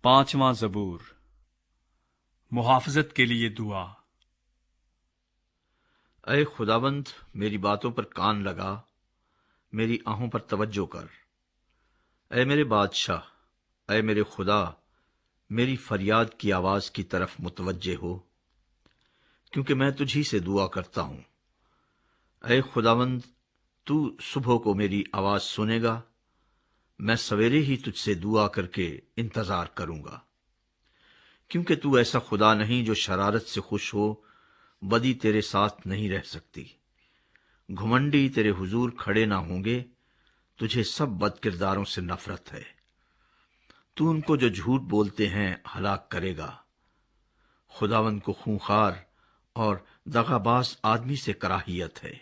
5واں زبور، محافظت کے لیے دعا۔ اے خداوند، میری باتوں پر کان لگا، میری آہوں پر توجہ کر۔ اے میرے بادشاہ، اے میرے خدا، میری فریاد کی آواز کی طرف متوجہ ہو، کیونکہ میں تجھی سے دعا کرتا ہوں۔ اے خداوند، تو صبح کو میری آواز سنے گا، میں سویرے ہی تجھ سے دعا کر کے انتظار کروں گا، کیونکہ تو ایسا خدا نہیں جو شرارت سے خوش ہو، بدی تیرے ساتھ نہیں رہ سکتی۔ گھمنڈی تیرے حضور کھڑے نہ ہوں گے، تجھے سب بد کرداروں سے نفرت ہے۔ تو ان کو جو جھوٹ بولتے ہیں ہلاک کرے گا۔ خداوند کو خونخوار اور دغاباز آدمی سے کراہیت ہے،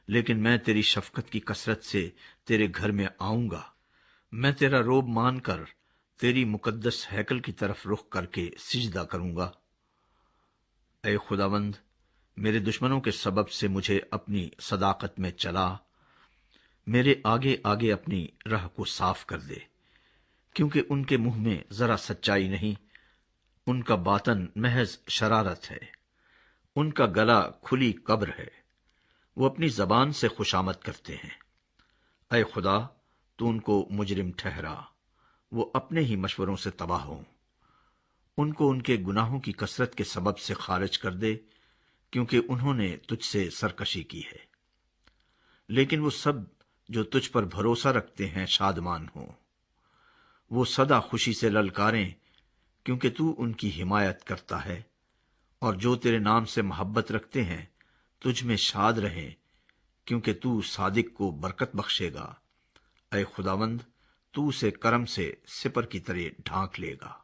لیکن میں تیری شفقت کی کثرت سے تیرے گھر میں آؤں گا۔ میں تیرا روب مان کر تیری مقدس ہیکل کی طرف رخ کر کے سجدہ کروں گا۔ اے خداوند، میرے دشمنوں کے سبب سے مجھے اپنی صداقت میں چلا، میرے آگے آگے اپنی راہ کو صاف کر دے، کیونکہ ان کے منہ میں ذرا سچائی نہیں، ان کا باطن محض شرارت ہے، ان کا گلا کھلی قبر ہے، وہ اپنی زبان سے خوشامد کرتے ہیں۔ اے خدا، تو ان کو مجرم ٹھہرا، وہ اپنے ہی مشوروں سے تباہ ہوں۔ ان کو ان کے گناہوں کی کثرت کے سبب سے خارج کر دے، کیونکہ انہوں نے تجھ سے سرکشی کی ہے۔ لیکن وہ سب جو تجھ پر بھروسہ رکھتے ہیں شادمان ہوں، وہ سدا خوشی سے للکاریں، کیونکہ تو ان کی حمایت کرتا ہے، اور جو تیرے نام سے محبت رکھتے ہیں تجھ میں شاد رہیں، کیونکہ تو صادق کو برکت بخشے گا۔ اے خداوند، تو اسے کرم سے سپر کی طرح ڈھانک لے گا۔